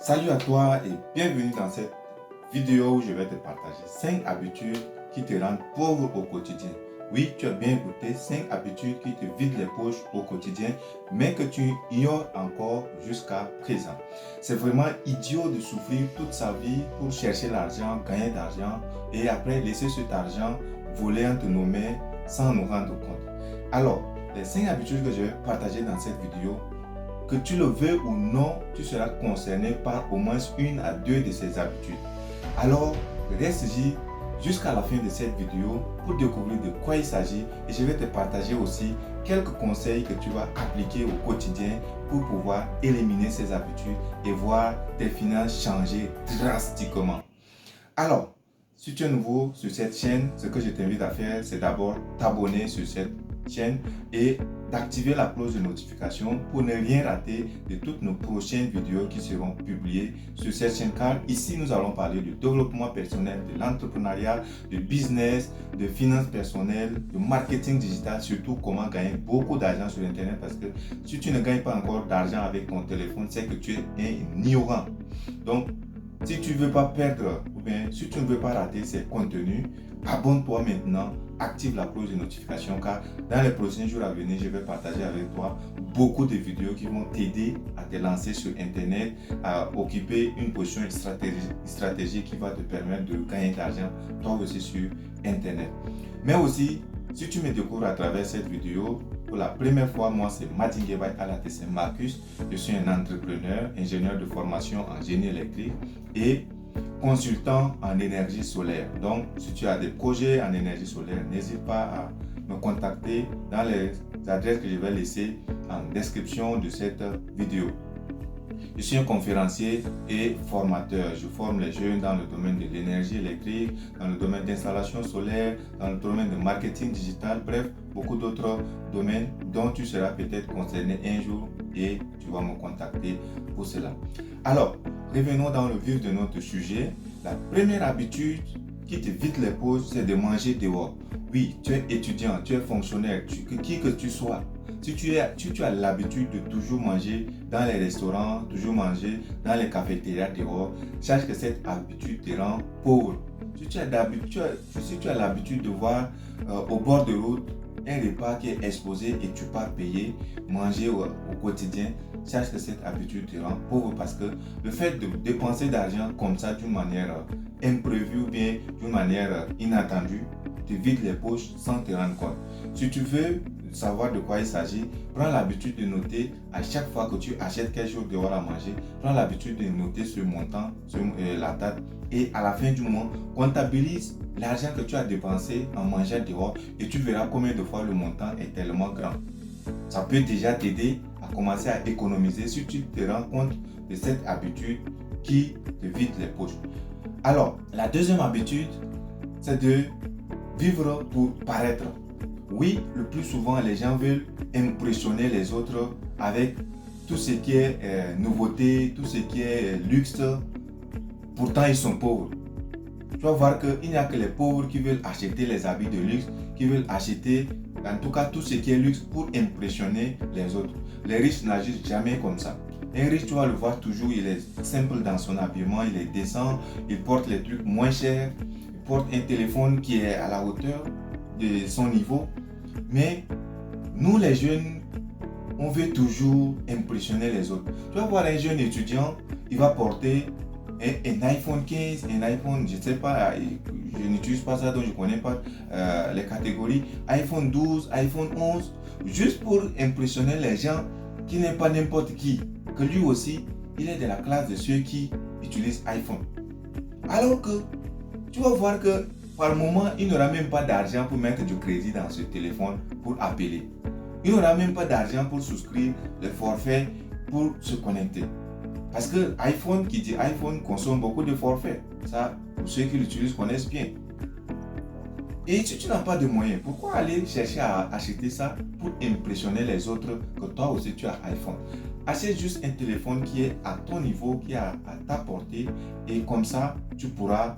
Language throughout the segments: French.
Salut à toi et bienvenue dans cette vidéo où je vais te partager 5 habitudes qui te rendent pauvre au quotidien. Oui, tu as bien écouté, 5 habitudes qui te vident les poches au quotidien, mais que tu ignores encore jusqu'à présent. C'est vraiment idiot de souffrir toute sa vie pour chercher l'argent, gagner de l'argent et après laisser cet argent voler entre nos mains sans nous rendre compte. Alors, les 5 habitudes que je vais partager dans cette vidéo, que tu le veux ou non, tu seras concerné par au moins une à deux de ces habitudes. Alors, reste-y jusqu'à la fin de cette vidéo pour découvrir de quoi il s'agit et je vais te partager aussi quelques conseils que tu vas appliquer au quotidien pour pouvoir éliminer ces habitudes et voir tes finances changer drastiquement. Alors, si tu es nouveau sur cette chaîne, ce que je t'invite à faire, c'est d'abord t'abonner sur cette chaîne et d'activer la cloche de notification pour ne rien rater de toutes nos prochaines vidéos qui seront publiées sur cette chaîne, car ici nous allons parler de développement personnel, de l'entrepreneuriat, de business, de finances personnelles, de marketing digital, surtout comment gagner beaucoup d'argent sur internet, parce que si tu ne gagnes pas encore d'argent avec ton téléphone, c'est que tu es un ignorant. Donc si tu ne veux pas perdre ou bien si tu ne veux pas rater ces contenus, abonne-toi maintenant, active la cloche de notification, car dans les prochains jours à venir, je vais partager avec toi beaucoup de vidéos qui vont t'aider à te lancer sur internet, à occuper une position stratégique qui va te permettre de gagner de l'argent toi aussi sur internet. Mais aussi, si tu me découvres à travers cette vidéo, pour la première fois, moi c'est Madinguebay Alatese Marcus. Je suis un entrepreneur, ingénieur de formation en génie électrique et consultant en énergie solaire. Donc, si tu as des projets en énergie solaire, n'hésite pas à me contacter dans les adresses que je vais laisser en description de cette vidéo. Je suis un conférencier et formateur. Je forme les jeunes dans le domaine de l'énergie électrique, dans le domaine d'installation solaire, dans le domaine de marketing digital, bref, beaucoup d'autres domaines dont tu seras peut-être concerné un jour et tu vas me contacter pour cela. Alors, revenons dans le vif de notre sujet. La première habitude qui te vide les poches, c'est de manger dehors. Oui, tu es étudiant, tu es fonctionnaire, qui que tu sois. Si tu as l'habitude de toujours manger dans les restaurants, toujours manger dans les cafétérias dehors, sache que cette habitude te rend pauvre. Si tu as l'habitude de voir au bord de route un repas qui est exposé et tu pars payer, manger au quotidien, sache que cette habitude te rend pauvre, parce que le fait de dépenser d'argent comme ça d'une manière imprévue ou bien d'une manière inattendue te vide les poches sans te rendre compte. Si tu veux savoir de quoi il s'agit, prends l'habitude de noter à chaque fois que tu achètes quelque chose dehors à manger, prends l'habitude de noter ce montant sur la date et à la fin du mois, comptabilise l'argent que tu as dépensé en mangeant dehors et tu verras combien de fois le montant est tellement grand. Ça peut déjà t'aider à commencer à économiser si tu te rends compte de cette habitude qui te vide les poches. Alors, la deuxième habitude, c'est de vivre pour paraître. Oui, le plus souvent, les gens veulent impressionner les autres avec tout ce qui est nouveauté, tout ce qui est luxe. Pourtant, ils sont pauvres. Tu vas voir qu'il n'y a que les pauvres qui veulent acheter les habits de luxe, qui veulent acheter en tout cas tout ce qui est luxe pour impressionner les autres. Les riches n'agissent jamais comme ça. Un riche, tu vas le voir toujours, il est simple dans son habillement, il est décent, il porte les trucs moins chers, il porte un téléphone qui est à la hauteur de son niveau. Mais nous les jeunes, on veut toujours impressionner les autres. Tu vas voir un jeune étudiant, il va porter un iPhone 15, un iPhone, je ne sais pas, je n'utilise pas ça donc je ne connais pas les catégories, iPhone 12, iPhone 11, juste pour impressionner les gens qui n'est pas n'importe qui, que lui aussi, il est de la classe de ceux qui utilisent iPhone. Alors que tu vas voir que par moment, il n'aura même pas d'argent pour mettre du crédit dans ce téléphone pour appeler. Il n'aura même pas d'argent pour souscrire le forfait pour se connecter. Parce que iPhone, qui dit iPhone, consomme beaucoup de forfaits. Ça, pour ceux qui l'utilisent connaissent bien. Et si tu n'as pas de moyens, pourquoi aller chercher à acheter ça pour impressionner les autres que toi aussi tu as iPhone? Achète juste un téléphone qui est à ton niveau, qui est à ta portée, et comme ça, tu pourras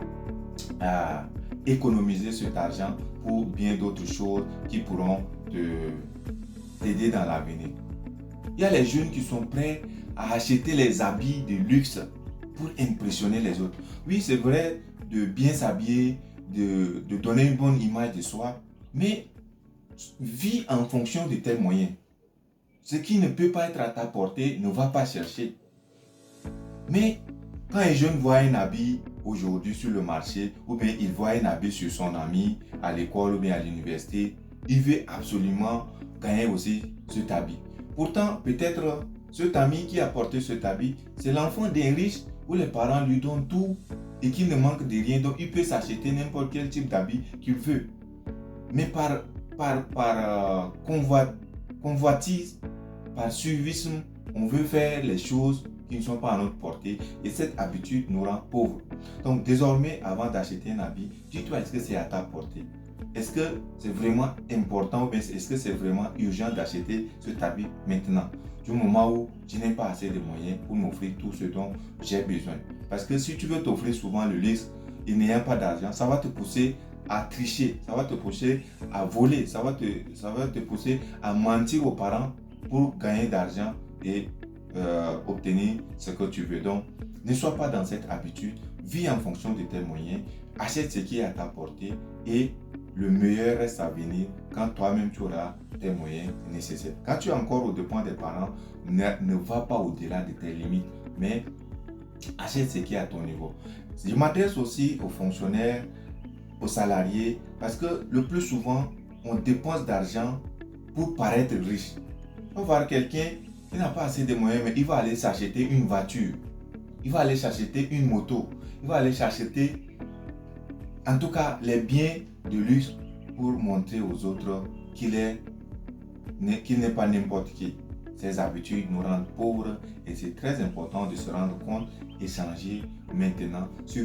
économiser cet argent pour bien d'autres choses qui pourront t'aider dans l'avenir. Il y a les jeunes qui sont prêts à acheter les habits de luxe pour impressionner les autres. Oui, c'est vrai de bien s'habiller, de donner une bonne image de soi, mais vis en fonction de tes moyens. Ce qui ne peut pas être à ta portée, ne va pas chercher. Mais quand un jeune voit un habit aujourd'hui sur le marché, ou bien il voit un habit sur son ami à l'école ou bien à l'université, il veut absolument gagner aussi cet habit. Pourtant, peut-être cet ami qui a porté cet habit, c'est l'enfant d'un riche où les parents lui donnent tout et qu'il ne manque de rien. Donc, il peut s'acheter n'importe quel type d'habit qu'il veut. Mais par convoitise, par suivisme, on veut faire les choses qui ne sont pas à notre portée et cette habitude nous rend pauvres. Donc désormais, avant d'acheter un habit, dis-toi, est-ce que c'est à ta portée? Est-ce que c'est vraiment important ou bien est-ce que c'est vraiment urgent d'acheter cet habit maintenant? Du moment où je n'ai pas assez de moyens pour m'offrir tout ce dont j'ai besoin. Parce que si tu veux t'offrir souvent le luxe et n'ayant pas d'argent, ça va te pousser à tricher, ça va te pousser à voler, ça va te pousser à mentir aux parents pour gagner d'argent et obtenir ce que tu veux. Donc, ne sois pas dans cette habitude, vis en fonction de tes moyens, achète ce qui est à ta portée et le meilleur reste à venir quand toi-même tu auras tes moyens nécessaires. Quand tu es encore au dépens des parents, ne va pas au-delà de tes limites, mais achète ce qui est à ton niveau. Je m'adresse aussi aux fonctionnaires, aux salariés, parce que le plus souvent, on dépense d'argent pour paraître riche. On va voir quelqu'un qui n'a pas assez de moyens, mais il va aller s'acheter une voiture, il va aller s'acheter une moto, il va aller s'acheter, en tout cas, les biens de luxe pour montrer aux autres qu'il n'est pas n'importe qui. Ces habitudes nous rendent pauvres et c'est très important de se rendre compte et changer maintenant si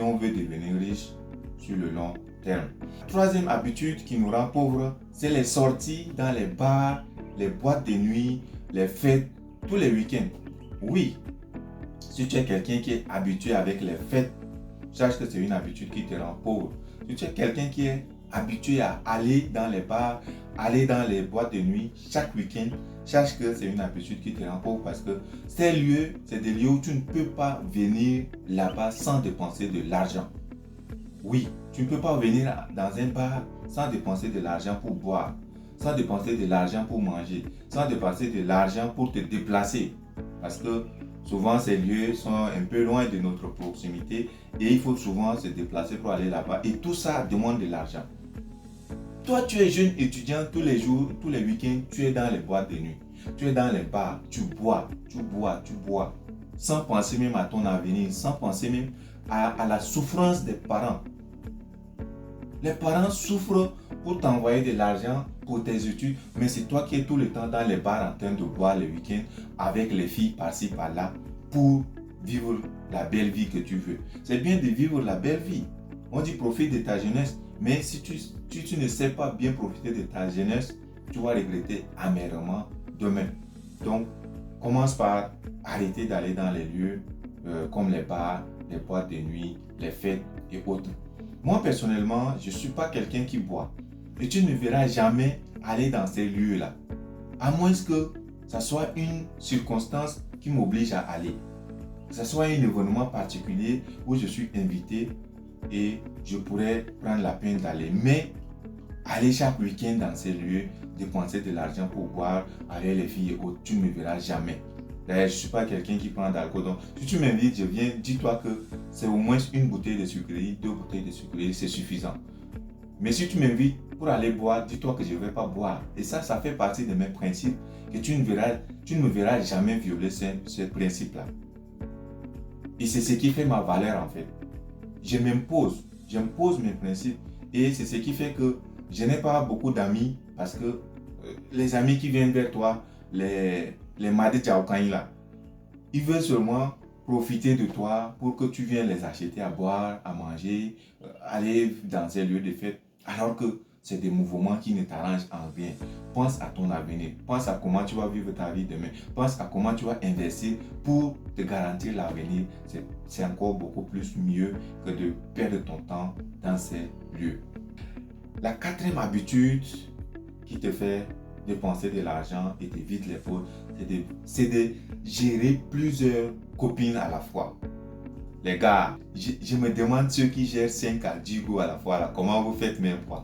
on veut devenir riche sur le long terme. Troisième habitude qui nous rend pauvres, c'est les sorties dans les bars, les boîtes de nuit, les fêtes, tous les week-ends. Oui, si tu es quelqu'un qui est habitué avec les fêtes, sache que c'est une habitude qui te rend pauvre. Si tu es quelqu'un qui est habitué à aller dans les bars, aller dans les boîtes de nuit chaque week-end, sache que c'est une habitude qui te rend pauvre parce que ces lieux, c'est des lieux où tu ne peux pas venir là-bas sans dépenser de l'argent. Oui, tu ne peux pas venir dans un bar sans dépenser de l'argent pour boire, sans dépenser de l'argent pour manger, sans dépenser de l'argent pour te déplacer. Parce que souvent ces lieux sont un peu loin de notre proximité et il faut souvent se déplacer pour aller là-bas. Et tout ça demande de l'argent. Toi, tu es jeune étudiant, tous les jours, tous les week-ends, tu es dans les boîtes de nuit. Tu es dans les bars, tu bois, sans penser même à ton avenir, sans penser même à la souffrance des parents. Les parents souffrent pour t'envoyer de l'argent pour tes études, mais c'est toi qui es tout le temps dans les bars en train de boire le week-end avec les filles par-ci par-là pour vivre la belle vie que tu veux. C'est bien de vivre la belle vie. On dit profite de ta jeunesse, mais si tu ne sais pas bien profiter de ta jeunesse, tu vas regretter amèrement demain. Donc, commence par arrêter d'aller dans les lieux comme les bars, les boîtes de nuit, les fêtes et autres. Moi, personnellement, je ne suis pas quelqu'un qui boit. Et tu ne verras jamais aller dans ces lieux-là. À moins que ça soit une circonstance qui m'oblige à aller. Que ce soit un événement particulier où je suis invité et je pourrais prendre la peine d'aller. Mais aller chaque week-end dans ces lieux, dépenser de l'argent pour boire avec les filles et autres, tu ne me verras jamais. D'ailleurs, je ne suis pas quelqu'un qui prend d'alcool. Donc, si tu m'invites, je viens, dis-toi que c'est au moins une bouteille de sucrerie, 2 bouteilles de sucrerie, c'est suffisant. Mais si tu m'invites pour aller boire, dis-toi que je ne vais pas boire. Et ça fait partie de mes principes que tu ne me verras jamais violer ces principes-là. Et c'est ce qui fait ma valeur en fait. J'impose mes principes. Et c'est ce qui fait que je n'ai pas beaucoup d'amis parce que les amis qui viennent vers toi, les Madi Tchaoukaï là, ils veulent seulement profiter de toi pour que tu viennes les acheter à boire, à manger, aller dans ces lieux de fête, alors que c'est des mouvements qui ne t'arrangent en rien. Pense à ton avenir, pense à comment tu vas vivre ta vie demain, pense à comment tu vas investir pour te garantir l'avenir. C'est encore beaucoup plus mieux que de perdre ton temps dans ces lieux. La quatrième habitude qui te fait dépenser de l'argent et t'évite les fautes, c'est de gérer plusieurs copines à la fois. Les gars, je me demande ceux qui gèrent 5 à 10 go à la fois, là, comment vous faites même quoi?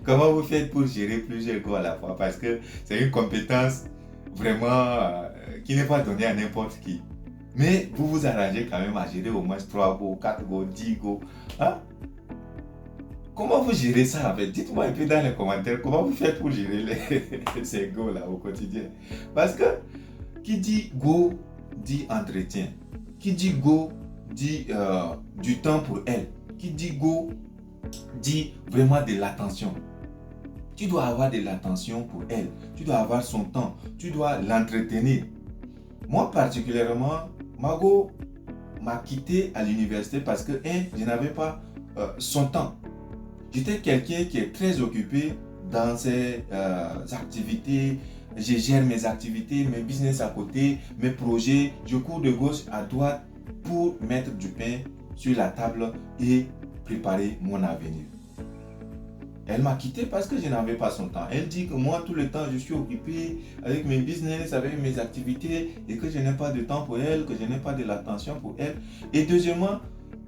Comment vous faites pour gérer plusieurs go à la fois? Parce que c'est une compétence vraiment qui n'est pas donnée à n'importe qui. Mais vous vous arrangez quand même à gérer au moins 3 go, 4 go, 10 go. Hein? Comment vous gérez ça en fait? Dites-moi un peu dans les commentaires comment vous faites pour gérer ces go là au quotidien. Parce que qui dit go dit entretien. Qui dit go dit du temps pour elle. Qui dit go dit vraiment de l'attention. Tu dois avoir de l'attention pour elle. Tu dois avoir son temps. Tu dois l'entretenir. Moi particulièrement, Mago m'a quitté à l'université parce que je n'avais pas son temps. J'étais quelqu'un qui est très occupé dans ses activités. Je gère mes activités, mes business à côté, mes projets. Je cours de gauche à droite pour mettre du pain sur la table et préparer mon avenir. Elle m'a quitté parce que je n'avais pas son temps. Elle dit que moi, tout le temps, je suis occupé avec mes business, avec mes activités et que je n'ai pas de temps pour elle, que je n'ai pas de l'attention pour elle. Et deuxièmement,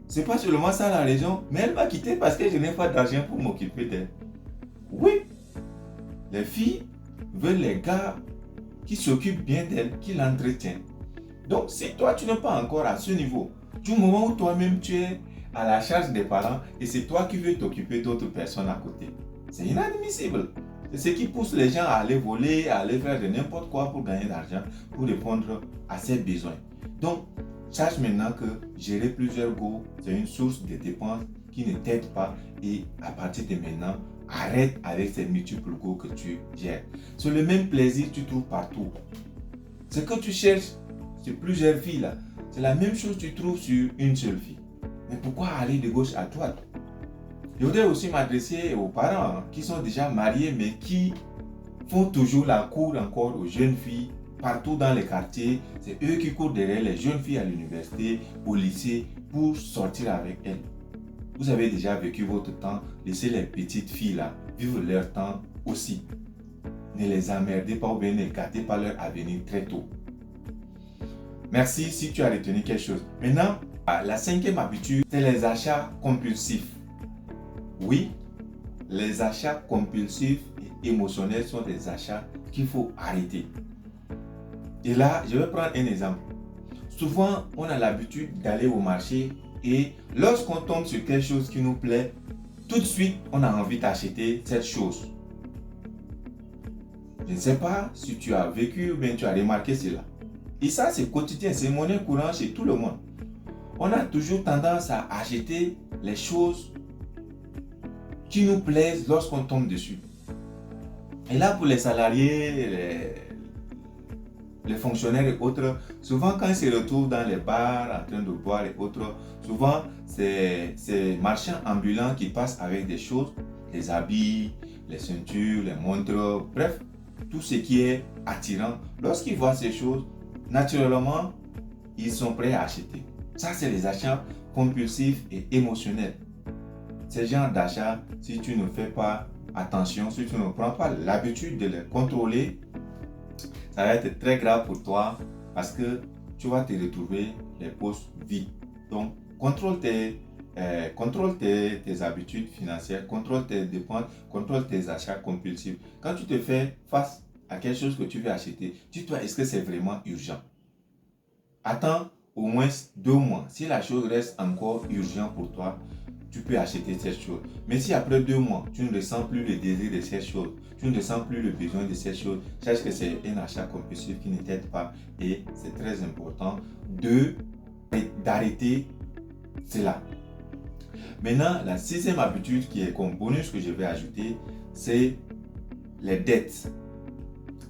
c'est pas seulement ça la raison, mais elle m'a quitté parce que je n'ai pas d'argent pour m'occuper d'elle. Oui, les filles veulent les gars qui s'occupent bien d'elle, qui l'entretiennent. Donc, si toi, tu n'es pas encore à ce niveau, du moment où toi-même tu es à la charge des parents et c'est toi qui veux t'occuper d'autres personnes à côté, c'est inadmissible. C'est ce qui pousse les gens à aller voler, à aller faire de n'importe quoi pour gagner de l'argent, pour répondre à ses besoins. Donc, sache maintenant que gérer plusieurs go, c'est une source de dépenses qui ne t'aide pas et à partir de maintenant, arrête avec ces multiples go que tu gères. C'est le même plaisir que tu trouves partout. Ce que tu cherches sur plusieurs filles là, c'est la même chose que tu trouves sur une seule fille. Mais pourquoi aller de gauche à droite? Je voudrais aussi m'adresser aux parents qui sont déjà mariés mais qui font toujours la cour encore aux jeunes filles partout dans les quartiers. C'est eux qui courent derrière les jeunes filles à l'université, au lycée pour sortir avec elles. Vous avez déjà vécu votre temps, laissez les petites filles là vivre leur temps aussi. Ne les emmerdez pas ou bien ne gâtez pas leur avenir très tôt. Merci si tu as retenu quelque chose. Maintenant, la cinquième habitude, c'est les achats compulsifs. Oui, les achats compulsifs et émotionnels sont des achats qu'il faut arrêter. Et là, je vais prendre un exemple. Souvent, on a l'habitude d'aller au marché et lorsqu'on tombe sur quelque chose qui nous plaît, tout de suite, on a envie d'acheter cette chose. Je ne sais pas si tu as vécu ou bien tu as remarqué cela. Et ça, c'est quotidien, c'est monnaie courante chez tout le monde. On a toujours tendance à acheter les choses qui nous plaisent lorsqu'on tombe dessus. Et là, pour les salariés, les fonctionnaires et autres, souvent quand ils se retrouvent dans les bars en train de boire et autres, souvent c'est ces marchands ambulants qui passent avec des choses, les habits, les ceintures, les montres, bref, tout ce qui est attirant. Lorsqu'ils voient ces choses, naturellement, ils sont prêts à acheter. Ça, c'est les achats compulsifs et émotionnels. Ces genres d'achats, si tu ne fais pas attention, si tu ne prends pas l'habitude de les contrôler, ça va être très grave pour toi parce que tu vas te retrouver les poches vides. Donc, contrôle tes habitudes financières, contrôle tes dépenses, contrôle tes achats compulsifs. Quand tu te fais face à quelque chose que tu veux acheter, dis-toi, est-ce que c'est vraiment urgent? Attends au moins 2 mois. Si la chose reste encore urgente pour toi, tu peux acheter cette chose. Mais si après 2 mois, tu ne ressens plus le désir de cette chose, tu ne ressens plus le besoin de cette chose, sache que c'est un achat compulsif qui ne t'aide pas et c'est très important d'arrêter cela. Maintenant, la 6e habitude qui est comme bonus que je vais ajouter, c'est les dettes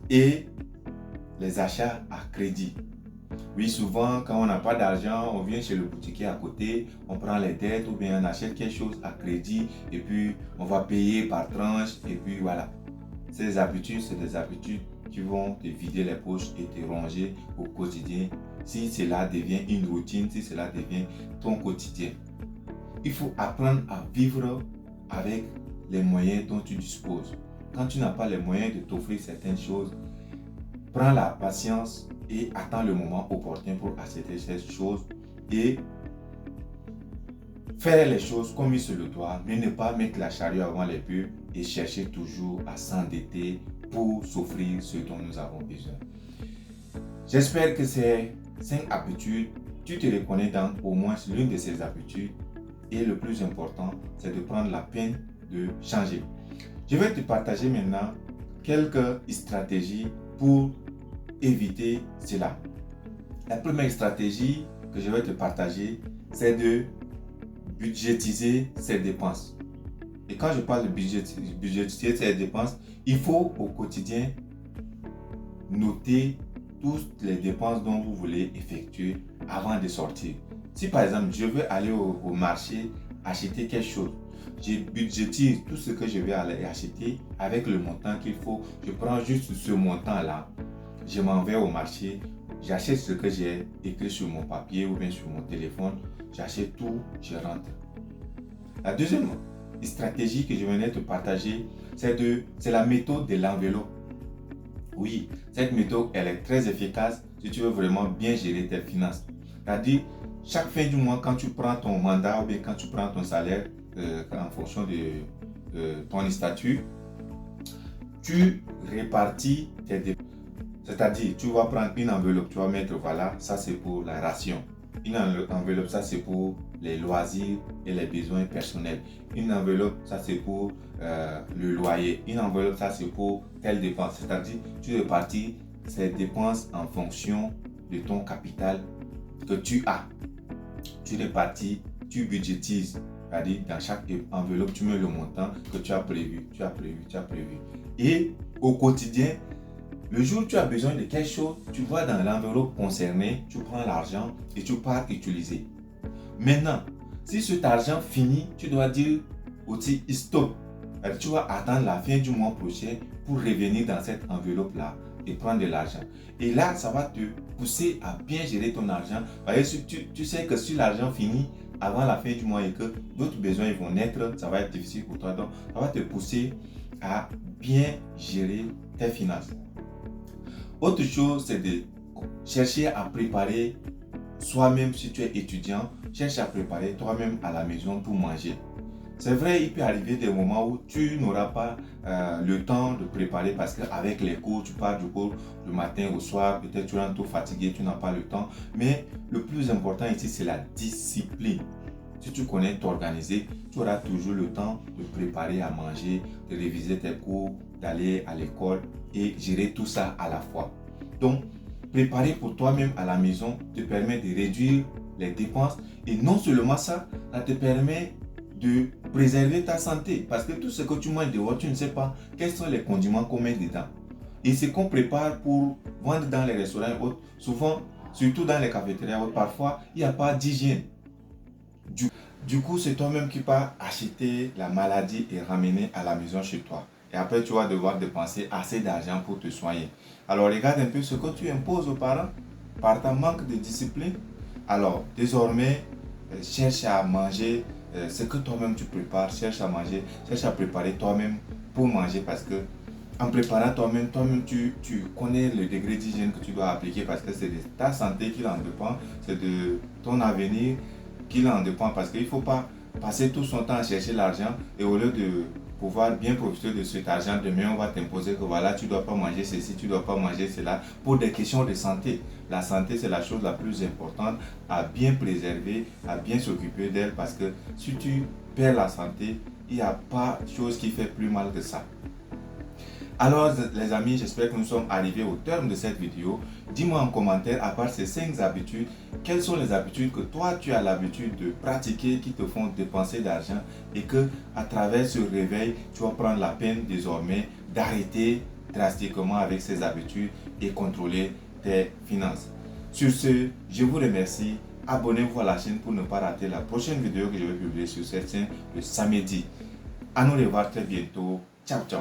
et les achats à crédit. Oui, souvent, quand on n'a pas d'argent, on vient chez le boutiquier à côté, on prend les dettes ou bien on achète quelque chose à crédit et puis on va payer par tranche et puis voilà. Ces habitudes, c'est des habitudes qui vont te vider les poches et te ronger au quotidien si cela devient une routine, si cela devient ton quotidien. Il faut apprendre à vivre avec les moyens dont tu disposes. Quand tu n'as pas les moyens de t'offrir certaines choses, prends la patience et attends le moment opportun pour acheter ces choses et faire les choses comme il se le doit, mais ne pas mettre la charrue avant les bœufs et chercher toujours à s'endetter pour s'offrir ce dont nous avons besoin. J'espère que ces 5 habitudes, tu te reconnais dans au moins l'une de ces habitudes et le plus important, c'est de prendre la peine de changer. Je vais te partager maintenant quelques stratégies pour éviter cela. La première stratégie que je vais te partager, c'est de budgétiser ses dépenses. Et quand je parle de budgétiser ses dépenses, il faut au quotidien noter toutes les dépenses dont vous voulez effectuer avant de sortir. Si par exemple, je veux aller au marché acheter quelque chose, je budgétise tout ce que je vais aller acheter avec le montant qu'il faut. Je prends juste ce montant-là, je m'en vais au marché, j'achète ce que j'ai écrit sur mon papier ou bien sur mon téléphone, j'achète tout, je rentre. La deuxième stratégie que je venais te partager, c'est la méthode de l'enveloppe. Oui, cette méthode, elle est très efficace si tu veux vraiment bien gérer tes finances. C'est-à-dire, chaque fin du mois, quand tu prends ton mandat ou bien quand tu prends ton salaire en fonction de ton statut, tu répartis tes dépenses. C'est-à-dire, tu vas prendre une enveloppe, tu vas mettre, voilà, ça c'est pour la ration. Une enveloppe, ça c'est pour les loisirs et les besoins personnels. Une enveloppe, ça c'est pour le loyer. Une enveloppe, ça c'est pour telle dépense. C'est-à-dire, tu répartis ces dépenses en fonction de ton capital que tu as. Tu répartis, tu budgétises. C'est-à-dire, dans chaque enveloppe, tu mets le montant que tu as prévu. Et au quotidien, le jour où tu as besoin de quelque chose, tu vas dans l'enveloppe concernée, tu prends l'argent et tu pars utiliser. Maintenant, si cet argent finit, tu dois dire aussi stop. Tu vas attendre la fin du mois prochain pour revenir dans cette enveloppe-là et prendre de l'argent. Et là, ça va te pousser à bien gérer ton argent. Parce que tu sais que si l'argent finit avant la fin du mois et que d'autres besoins vont naître, ça va être difficile pour toi. Donc, ça va te pousser à bien gérer tes finances. Autre chose, c'est de chercher à préparer soi-même. Si tu es étudiant, cherche à préparer toi-même à la maison pour manger. C'est vrai, il peut arriver des moments où tu n'auras pas le temps de préparer parce qu'avec les cours, tu pars du cours le matin au soir, peut-être tu es tout fatigué, tu n'as pas le temps. Mais le plus important ici, c'est la discipline. Si tu connais t'organiser, tu auras toujours le temps de préparer à manger, de réviser tes cours, d'aller à l'école et gérer tout ça à la fois. Donc, préparer pour toi-même à la maison te permet de réduire les dépenses et non seulement ça, ça te permet de préserver ta santé parce que tout ce que tu manges dehors, tu ne sais pas quels sont les condiments qu'on met dedans. Et ce qu'on prépare pour vendre dans les restaurants et autres, souvent, surtout dans les cafétérias, parfois, il n'y a pas d'hygiène. Du coup, c'est toi-même qui vas acheter la maladie et ramener à la maison chez toi. Et après, tu vas devoir dépenser assez d'argent pour te soigner. Alors, regarde un peu ce que tu imposes aux parents par ta manque de discipline. Alors, désormais, cherche à manger ce que toi-même tu prépares. Cherche à manger, cherche à préparer toi-même pour manger parce que en préparant toi-même, tu connais le degré d'hygiène que tu dois appliquer parce que c'est de ta santé qu'il en dépend, c'est de ton avenir qu'il en dépend parce qu'il ne faut pas passer tout son temps à chercher l'argent et au lieu de pouvoir bien profiter de cet argent, demain on va t'imposer que voilà, tu ne dois pas manger ceci, tu ne dois pas manger cela pour des questions de santé. La santé, c'est la chose la plus importante à bien préserver, à bien s'occuper d'elle parce que si tu perds la santé, il n'y a pas de chose qui fait plus mal que ça. Alors les amis, j'espère que nous sommes arrivés au terme de cette vidéo. Dis-moi en commentaire, à part ces 5 habitudes, quelles sont les habitudes que toi tu as l'habitude de pratiquer qui te font dépenser d'argent et que à travers ce réveil, tu vas prendre la peine désormais d'arrêter drastiquement avec ces habitudes et contrôler tes finances. Sur ce, je vous remercie. Abonnez-vous à la chaîne pour ne pas rater la prochaine vidéo que je vais publier sur cette chaîne le samedi. À nous revoir très bientôt. Ciao, ciao.